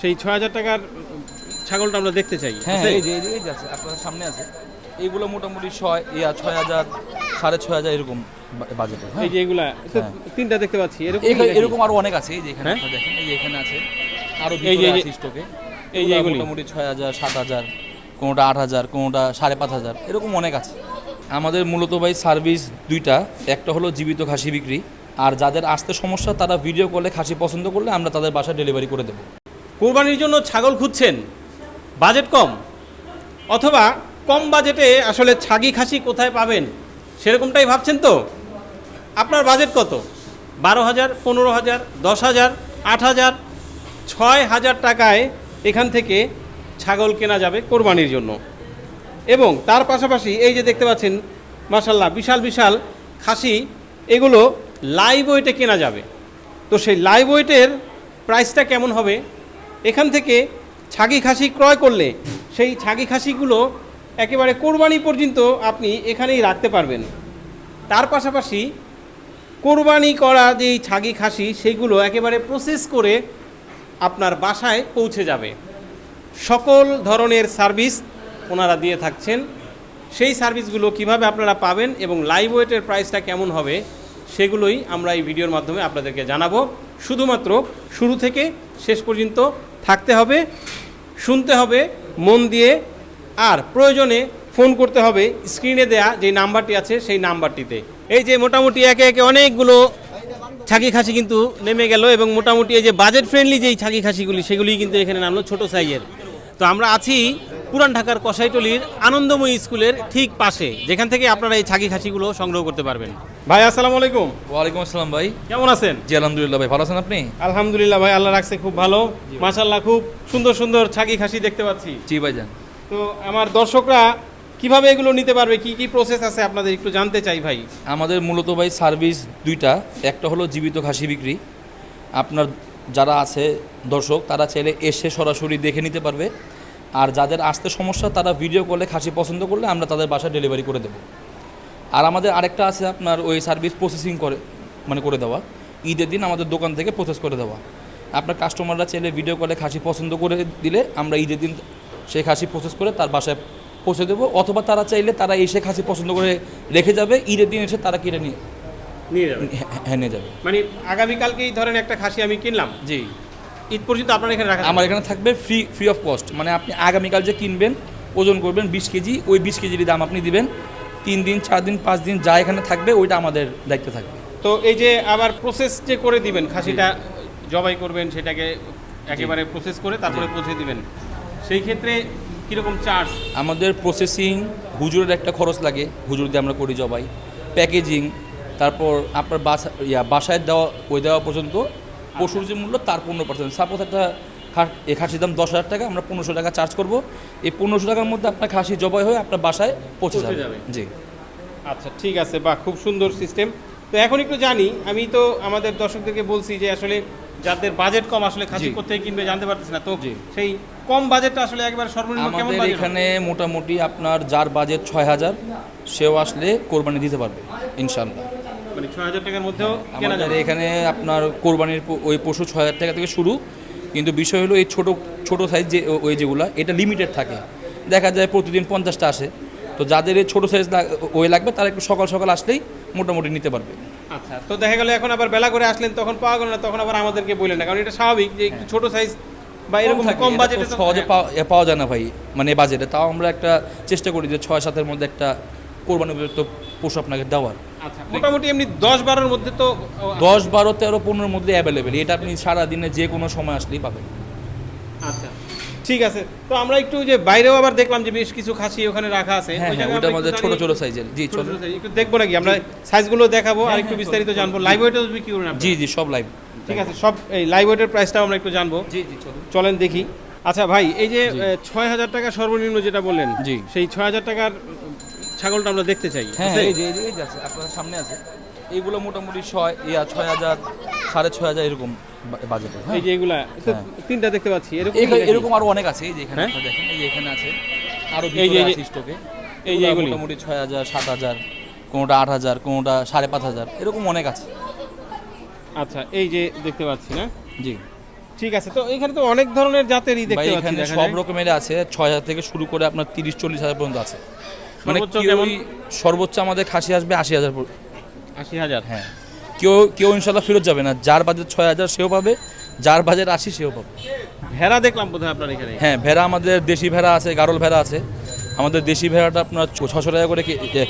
সেই ৬,০০০ টাকার ছাগলটা আমরা দেখতে চাই। হ্যাঁ, এই যে আছে আপনার সামনে আছে। এইগুলো মোটামুটি ৬,০০০, ৬,৫০০ এরকম বাজেটের। এই যে এগুলা তো তিনটা দেখতে পাচ্ছি, এরকম আরো অনেক আছে। এই যে এখানে আপনারা দেখেন, এই যে এখানে আছে আরো ভিতরে আছে স্টকে। এই যে এগুলো মোটামুটি ৬,০০০, ৭,০০০, কোনোটা ৮,০০০, কোনোটা ৫,৫০০, এরকম অনেক আছে। আমাদের মূলত ভাই সার্ভিস দুইটা, একটা হলো জীবিত খাসি বিক্রি, আর যাদের আসতে সমস্যা তারা ভিডিও কলে খাসি পছন্দ করলে আমরা তাদের বাসায় ডেলিভারি করে দেবো। কোরবানির জন্য ছাগল খুঁজছেন, বাজেট কম, অথবা কম বাজেটে আসলে ছাগি খাসি কোথায় পাবেন সেরকমটাই ভাবছেন তো? আপনার বাজেট কত? ১২,০০০, ১৫,০০০, ১০,০০০, ৮,০০০, ৬,০০০ টাকায় এখান থেকে ছাগল কেনা যাবে কোরবানির জন্য। এবং তার পাশাপাশি এই যে দেখতে পাচ্ছেন মাশাআল্লাহ বিশাল বিশাল খাসি, এগুলো লাইভ ওয়েটে কেনা যাবে। তো সেই লাইভ ওয়েটের প্রাইসটা কেমন হবে? এখান থেকে ছাগি খাসি ক্রয় করলে সেই ছাগি খাসিগুলো একেবারে কোরবানি পর্যন্ত আপনি এখানেই রাখতে পারবেন। তার পাশাপাশি কোরবানি করা যেই ছাগি খাসি সেইগুলো একেবারে প্রসেস করে আপনার বাসায় পৌঁছে যাবে। সকল ধরনের সার্ভিস ওনারা দিয়ে থাকছেন। সেই সার্ভিসগুলো কিভাবে আপনারা পাবেন এবং লাইভ ওয়েটের প্রাইসটা কেমন হবে সেগুলোই আমরা এই ভিডিওর মাধ্যমে আপনাদেরকে জানাবো। শুধুমাত্র শুরু থেকে শেষ পর্যন্ত থাকতে হবে, শুনতে হবে মন দিয়ে, আর প্রয়োজনে ফোন করতে হবে স্ক্রিনে দেয়া যে নাম্বারটি আছে সেই নাম্বারটিতে। এই যে মোটামুটি একে একে অনেকগুলো ছাগি খাসি কিন্তু নেমে গেল, এবং মোটামুটি এই যে বাজেট ফ্রেন্ডলি যেই ছাগি খাসিগুলি সেগুলি কিন্তু এখানে নামলো ছোটো সাইজের। তো আমরা আছি পুরান ঢাকার কসাইটলির আনন্দময়ী স্কুলের ঠিক পাশে, যেখান থেকে আপনারা এই ছাগি খাসিগুলো সংগ্রহ করতে পারবেন। ভাই আসসালামু আলাইকুম। ওয়ালাইকুম আসসালাম ভাই, কেমন আছেন? জি আলহামদুলিল্লাহ ভাই, ভালো আছেন আপনি? আলহামদুলিল্লাহ ভাই, আল্লাহ রাখছে খুব ভালো, মাশাআল্লাহ। খুব সুন্দর সুন্দর ছাগি খাসি দেখতে পাচ্ছি। জি ভাইজান। তো আমার দর্শকরা কিভাবে এগুলো নিতে পারবে, কি কি প্রসেস আছে আপনাদের একটু জানতে চাই ভাই। আমাদের মূলত ভাই সার্ভিস দুইটা, একটা হলো জীবিত খাসি বিক্রি। আপনার যারা আছে দর্শক তারা চাইলে এসে সরাসরি দেখে নিতে পারবে, আর যাদের আসতে সমস্যা তারা ভিডিও কলে খাসি পছন্দ করলে আমরা তাদের বাসায় ডেলিভারি করে দেবো। আর আমাদের আরেকটা আছে আপনার ওই সার্ভিস প্রসেসিং করে দেওয়া, ঈদের দিন আমাদের দোকান থেকে প্রসেস করে দেওয়া। আপনার কাস্টমাররা চাইলে ভিডিও কলে খাসি পছন্দ করে দিলে আমরা ঈদের দিন সেই খাসি প্রসেস করে তার বাসায় পৌঁছে দেবো, অথবা তারা চাইলে তারা এসে খাসি পছন্দ করে রেখে যাবে, ঈদের দিন এসে তারা কিনে নিয়ে যাবে। মানে আগামীকালকেই ধরেন একটা খাসি আমি কিনলাম, জি, ঈদ পর্যন্ত আপনার এখানে রাখা আমার এখানে থাকবে ফ্রি অফ কস্ট। মানে আপনি আগামীকাল যে কিনবেন, ওজন করবেন 20 কেজি, ওই 20 কেজির দাম আপনি দিবেন। 3 দিন 4 দিন 5 দিন যা এখানে থাকবে ওইটা আমাদের দায়িত্ব থাকবে। তো এই যে আবার প্রসেস যে করে দিবেন, খাসিটা জবাই করবেন, সেটাকে একেবারে প্রসেস করে তারপরে পৌঁছে দিবেন, সেই ক্ষেত্রে কীরকম চার্জ? আমাদের প্রসেসিং হুজুরের একটা খরচ লাগে, হুজুর দিয়ে আমরা করি জবাই, প্যাকেজিং, তারপর আপনার বাসায় দেওয়া পর্যন্ত পশুর যে মূল্য তার 15%। সাপোজ একটা খাসির দাম 10,000 টাকা, আমরা 1500 টাকা চার্জ করব। এই 1500 টাকার মধ্যে আপনার খাসি জবাই হয়ে আপনার বাসায় পৌঁছে যাবে। জি আচ্ছা, ঠিক আছে, বাহ, খুব সুন্দর সিস্টেম। তো এখন একটু জানি, আমি তো আমাদের দর্শকদেরকে বলছি যে আসলে যাদের বাজেট কম আসলে খাসি কোথায় কিনবে জানতে পারতেছে না, তো সেই কম বাজেটটা আসলে একবার সর্বনিম্ন কেমন বাজেট? আমাদের এখানে মোটামুটি আপনার যার বাজেট 6,000 সেও আসলে কোরবানি দিতে পারবে ইনশাআল্লাহ। মানে 6,000 টাকার মধ্যেও কেনা যাবে এখানে আপনার কোরবানির ওই পশু 6,000 টাকা থেকে শুরু। কিন্তু বিষয় হলো এই ছোট সাইজ যে ওই যেগুলো এটা লিমিটেড থাকে, দেখা যায় প্রতিদিন 50টা আসে। তো যাদের এই ছোটো সাইজ ওই লাগবে তারা একটু সকাল সকাল আসলেই মোটামুটি নিতে পারবে। আচ্ছা, তো দেখা গেল এখন আবার বেলা করে আসলেন, তখন পাওয়া গেল না, তখন আবার আমাদেরকে বললেন না, কারণ এটা স্বাভাবিক যে একটু ছোটো সাইজ বা এরকম কম বাজেটে সহজে পাওয়া যায় না ভাই, মানে বাজেটে। তাও আমরা একটা চেষ্টা করি যে 6-7-এর মধ্যে একটা কোরবানি উপযুক্ত পশু আপনাকে দেওয়ার। আচ্ছা, মোটামুটি এমনি 10-12-এর মধ্যে তো 10, 12, 13, 15-এর মধ্যে অ্যাভেলেবেল। এটা আপনি সারাদিনে যে কোনো সময় আসলেই পাবেন। আচ্ছা, ঠিক আছে। তো আমরা একটু যে বাইরেও আবার দেখলাম যে বেশ কিছু খাসি ওখানে রাখা আছে, ওইটা আমাদের ছোট সাইজের। জি, ছোট একটু দেখবো নাকি আমরা, সাইজগুলো দেখাবো আর একটু বিস্তারিত জানবো। লাইভ ওয়েটও বিক্রি করেন আপনি? জি, সব লাইভ। ঠিক আছে, সব এই লাইভ ওয়েটের প্রাইসটাও আমরা একটু জানবো। জি, চলেন দেখি। আচ্ছা ভাই, এই যে 6,000 টাকা সর্বনিম্ন যেটা বললেন, জি, সেই 6,000 টাকার ছাগলটা আমরা দেখতে চাই। হ্যাঁ, এই যে আছে আপনার সামনে আছে। এইগুলো মোটামুটি 6,000, 6,500 এরকম বাজেট। এই যে এগুলা তিনটা দেখতে পাচ্ছি, এরকম আরো অনেক আছে। এই যে এখানে আপনারা দেখেন, এই যে এখানে আছে আরো ভিতরে আছে স্টকে। এই যে মোটামুটি 6,000, 7,000, কোনোটা 8,000, কোনোটা 5,500, এরকম অনেক আছে। আচ্ছা, এই যে দেখতে পাচ্ছি না? জি, ঠিক আছে, তো এখানে তো অনেক ধরনের জাতেরই ভাই দেখতে পাচ্ছি, এখানে দেখা সব যায়। রকমের আছে, 6,000 থেকে শুরু করে আপনার 30-40,000 পর্যন্ত আছে। মানে সর্বোচ্চ কেউই- কেমন? সর্বোচ্চ আমাদের খাসি আসবে 80,000। 80,000। হ্যাঁ, কেউ ইনশাল্লাহ ফেরত যাবে না। যার বাজেট 6,000 সেও পাবে, যার বাজেট 80 সেও পাবে। ভেড়া দেখলাম বোধহয় আপনার এখানে। হ্যাঁ, ভেড়া আমাদের দেশি ভেড়া আছে, গারল ভেড়া আছে। আমাদের দেশি ভেড়াটা আপনার 600 টাকা করে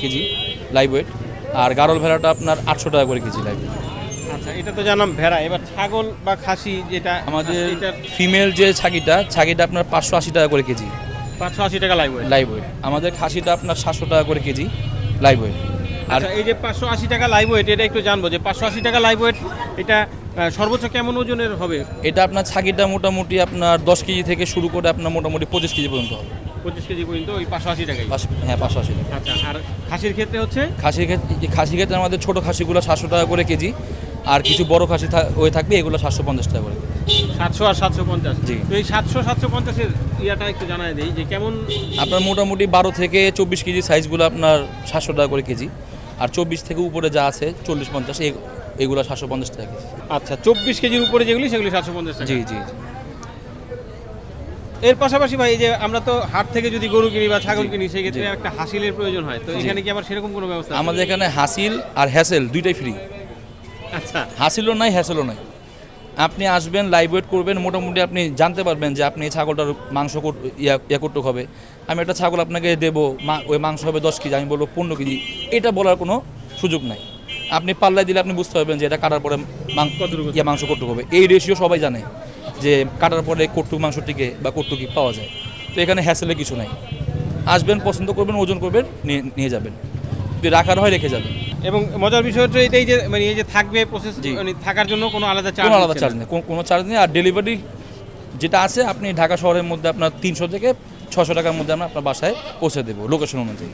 কেজি লাইভ ওয়েট, আর গারল ভেড়াটা আপনার 800 টাকা করে কেজি লাইভ ওয়েট। আচ্ছা, এটা তো জানলাম ভেড়া। এবার ছাগল বা খাসি যেটা আমাদের এটার ফিমেল যে ছাগিটা আপনার 580 টাকা করে কেজি 580 টাকা লাগবে। Live weight. আমাদের খাসিটা আপনার 700 টাকা করে কেজি লাইভ ওয়েট। আর আচ্ছা, এই যে 580 টাকা লাইভ ওয়েট, এটা একটু জানবো যে 580 টাকা লাইভ ওয়েট এটা সর্বোচ্চ কেমন ওজনের হবে? এটা আপনার ছাগিটা মোটামুটি আপনার 10 কেজি থেকে শুরু করে আপনার মোটামুটি 25 কেজি পর্যন্ত হবে। 25 কেজি পর্যন্ত ওই 580 টাকাই। হ্যাঁ, 580 টাকা। আচ্ছা, আর খাসির ক্ষেত্রে হচ্ছে খাসির ক্ষেত্রে আমাদের ছোটো খাসিগুলো 700 টাকা করে কেজি, আর কিছু বড় খাসি হয়ে থাকবে এগুলো 750 টাকা করে। 700 আর 750। জি। তো এই 700-750 এর ইয়াটা একটু জানাই দেই যে কেমন। আপনার মোটামুটি 12 থেকে 24 কেজি সাইজগুলো আপনার 700 টাকা করে কেজি, আর 24 থেকে উপরে যা আছে 40-50 এগুলো 750 টাকা কেজি। আচ্ছা, 24 কেজির উপরে যেগুলি সেগুলি 750 টাকা। জি জি জি। এর পাশাপাশি ভাই, এই যে আমরা তো হাট থেকে যদি গরু কিনি বা ছাগল জি, কিনি, সেই ক্ষেত্রে জি। একটা হাসিলের প্রয়োজন হয়, তো জি। এখানে কি আবার সেরকম কোনো ব্যবস্থা আছে? আমাদের এখানে হাসিল আর হ্যাসেল দুইটাই ফ্রি। আচ্ছা, হাসিলও নাই, হ্যাসেলও নাই। আপনি আসবেন, লাইভ ওয়েট করবেন, মোটামুটি আপনি জানতে পারবেন যে আপনি এই ছাগলটার মাংস কতটুক হবে। আমি একটা ছাগল আপনাকে দেবো, ওই মাংস হবে 10 কেজি, আমি বলবো 15 কেজি, এটা বলার কোনো সুযোগ নাই। আপনি পাল্লায় দিলে আপনি বুঝতে পারবেন যে এটা কাটার পরে কতটুকু? মাংস কতটুক হবে। এই রেশিও সবাই জানে যে কাটার পরে কতটুক মাংস টিকে বা কতটুক কি পাওয়া যায়। তো এখানে হ্যাসেলে কিছু নাই। আসবেন, পছন্দ করবেন, ওজন করবেন, নিয়ে যাবেন। যদি রাখার হয় রেখে যাবেন। এবং মজার বিষয় হচ্ছে এটাই যে মানে এই যে থাকবে প্রসেস, জি। মানে থাকার জন্য কোনো আলাদা চার্জ? কোনো আলাদা চার্জ নেই, কোনো চার্জ নেই। আর ডেলিভারি যেটা আছে, আপনি ঢাকা শহরের মধ্যে আপনার 300 থেকে 600 টাকার মধ্যে আমরা আপনার বাসায় পৌঁছে দেবো লোকেশন অনুযায়ী।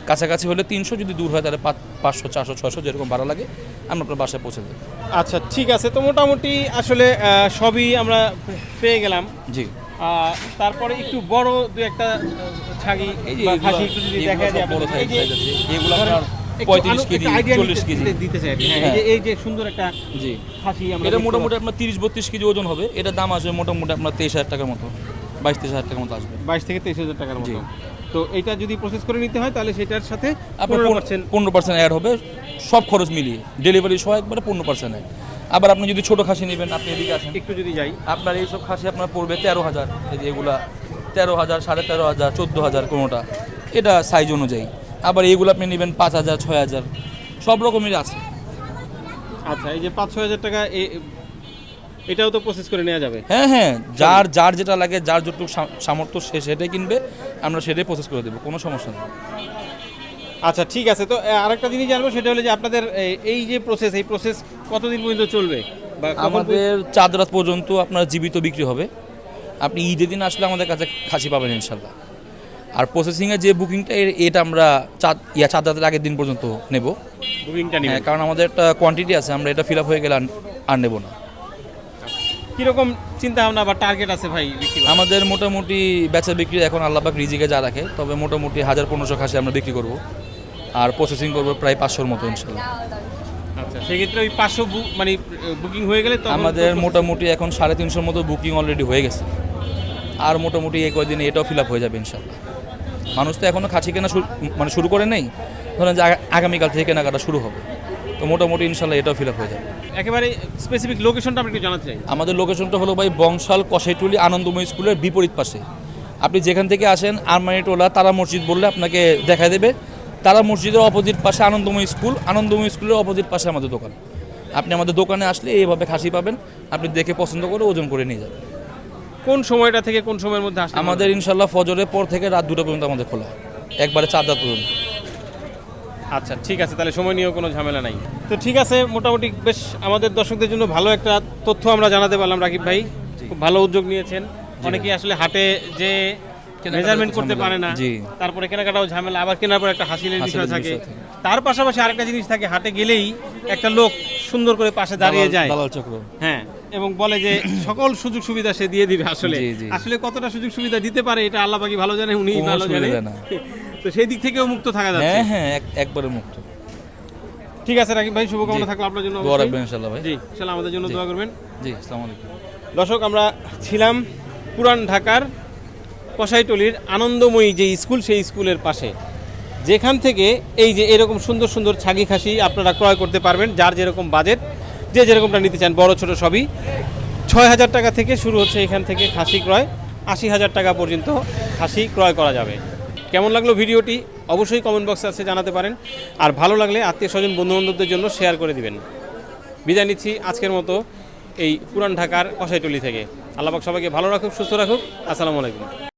কাছাকাছি হলে 300, যদি দূর হয় তাহলে 500, 400, 600 যেরকম ভাড়া লাগে আমরা আপনার বাসায় পৌঁছে দেবো। আচ্ছা, ঠিক আছে। তো মোটামুটি আসলে সবই আমরা পেয়ে গেলাম। জি। তারপরে একটু বড় দু একটা ছাগি বা খাসি একটু যদি দেখা যায় বড় আপনাদের। এই যে সাইজ আছে, এগুলো ধরেন আপনার একটু 35 কেজি, একটা idea 40 কেজি। দিতে চাই আর কি। হ্যাঁ, হ্যাঁ। এই যে সুন্দর একটা জি। খাসি আমরা এটা দেখতে মোটামুটি আপনার 30-32 কেজি ওজন হবে। এটার দাম আসবে মোটামুটি আপনার 23,000 টাকার মতো, 22-23,000 টাকার মতো আসবে। 22 থেকে 23,000 টাকার মতো। জি। তো এটা যদি প্রসেস করে নিতে হয় তাহলে সেটার সাথে আপনার 15% 15% অ্যাড হবে, সব খরচ মিলিয়ে ডেলিভারি সহ একবারে 15% অ্যাড। আবার আপনি যদি ছোটো খাসি নেবেন, আপনি এদিকে আসেন, একটু যদি যাই। আপনার এইসব খাসি আপনার পড়বে 13,000। এই যে এগুলা 13,000, 13,500, 14,000 কোনোটা, এটা সাইজ অনুযায়ী। আবার এইগুলো আপনি নেবেন 5,000, 6,000, সব রকমেরই আছে। আচ্ছা, এই যে 5-6 হাজার টাকা এটাও তো প্রসেস করে নেওয়া যাবে? হ্যাঁ হ্যাঁ, যার যেটা লাগে, যার যতটুকু সামর্থ্য সে সেটাই কিনবে, আমরা সেটাই প্রসেস করে দেবো, কোনো সমস্যা নেই। আচ্ছা, ঠিক আছে। তো আরেকটা জিনিস জানবো, সেটা হলো যে আপনাদের এই যে প্রসেস, এই প্রসেস কতদিন পর্যন্ত চলবে বা কখন আমাদের চাঁদ রাত পর্যন্ত আপনার জীবিত বিক্রি হবে। আপনি ঈদের দিন আসলে আমাদের কাছে খাসি পাবেন ইনশাল্লাহ। আর প্রসেসিংয়ের যে বুকিংটা, এটা আমরা চাঁদ রাতের আগের দিন পর্যন্ত নেব। বুকিংটা হ্যাঁ, নেবেন? কারণ আমাদের একটা কোয়ান্টিটি আছে, আমরা এটা ফিল আপ হয়ে গেলে আর নেব না। কিরকম চিন্তা ভাবনা বা টার্গেট আছে ভাই বিক্রি করার? আমাদের মোটামুটি বেচা বিক্রি এখন আল্লাহবাক রিজিকে যা রাখে, তবে মোটামুটি 1,000-1,500 খাসি আমরা বিক্রি করব, আর প্রসেসিং করবো প্রায় 500-র মতো ইনশাল্লাহ। আচ্ছা, সেক্ষেত্রে ওই 500 মানে বুকিং হয়ে গেলে তখন আমাদের তো মোটামুটি এখন 350-র মতো বুকিং অলরেডি হয়ে গেছে, আর মোটামুটি এই কয়দিনে এটাও ফিল আপ হয়ে যাবে ইনশাল্লাহ। মানুষ তো এখনও খাসি কেনা শুরু করে নেই, ধরেন যে আগামীকাল থেকে কেনাকাটা শুরু হবে, তো মোটামুটি ইনশাল্লাহ এটাও ফিল আপ হয়ে যাবে। একেবারে স্পেসিফিক লোকেশনটা আমি একটু জানাতে চাই। আমাদের লোকেশনটা হলো ভাই বংশাল কসাইটুলি আনন্দময় স্কুলের বিপরীত পাশে। আপনি যেখান থেকে আসেন আরমানিটোলা তারা মসজিদ বললে আপনাকে দেখা দেবে। তারা মসজিদের অপোজিট পাশে আনন্দময় স্কুল, আনন্দময় স্কুলের অপোজিট পাশে আমাদের দোকান। আপনি আমাদের দোকানে আসলে এইভাবে খাসি পাবেন, আপনি দেখে পছন্দ করে ওজন করে নিয়ে যাবেন। কোন সময়টা থেকে কোন সময়ের মধ্যে আসলে আমাদের ইনশাল্লাহ ফজরের পর থেকে রাত 2টা পর্যন্ত আমাদের খোলা, একবারে চাঁদ রাত পর্যন্ত। আচ্ছা, ঠিক আছে, তাহলে সময় নিয়েও কোনো ঝামেলা নাই। তো ঠিক আছে, মোটামুটি বেশ আমাদের দর্শকদের জন্য ভালো একটা তথ্য আমরা জানাতে পারলাম। রাকিব ভাই খুব ভালো উদ্যোগ নিয়েছেন। অনেকেই আসলে হাটে যে মেজারমেন্ট করতে পারে না, জি। তারপরে কেনাকাটাও ঝামেলা, আবার কেনার পর একটা হাসিলের বিষয় হাসিলের থাকে। বিষয় থাকে। তার পাশাপাশি আরেকটা জিনিস থাকে, হাটে গেলেই একটা লোক সুন্দর করে পাশে দাঁড়িয়ে যায়, দালাল চক্র। হ্যাঁ, এবং বলে যে সকল সুযোগ সুবিধা সে দিয়ে দিবে। আসলে জি, জি। আসলে কতটা সুযোগ সুবিধা দিতে পারে এটা আল্লাহ পাকি ভালো জানে, উনিই কোনো ভালো জানে। সুবিধা না। তো সেই দিক থেকেও মুক্ত থাকা যাচ্ছে। হ্যাঁ হ্যাঁ, একবারে মুক্ত। ঠিক আছে রাকিব ভাই, শুভকামনা জি। থাকলো আপনার জন্য। দোয়া অবশ্যই। রাখবেন ইনশাল্লাহ ভাই। জি, ইনশাআল্লাহ আমাদের জন্য জি। দোয়া করবেন। জি, আসসালামু আলাইকুম। দর্শক, আমরা ছিলাম পুরান ঢাকার কসাইটলির আনন্দময়ী যে স্কুল, সেই স্কুলের পাশে, যেখান থেকে এই যে এরকম সুন্দর সুন্দর ছাগি খাসি আপনারা ক্রয় করতে পারবেন। যার যেরকম বাজেট, যে যেরকমটা নিতে চান, বড় ছোট সবই। 6,000 টাকা থেকে শুরু হচ্ছে এখান থেকে খাসি ক্রয়, 80,000 টাকা পর্যন্ত খাসি ক্রয় করা যাবে। কেমন লাগলো ভিডিওটি অবশ্যই কমেন্ট বক্সে আছে জানাতে পারেন। আর ভালো লাগলে আত্মীয় স্বজন বন্ধুবান্ধবদের জন্য শেয়ার করে দিবেন। বিদায় নিচ্ছি আজকের মতো এই পুরান ঢাকার কসাইটলি থেকে। আল্লাহ পাক সবাইকে ভালো রাখুক, সুস্থ রাখুক। আসসালামু আলাইকুম।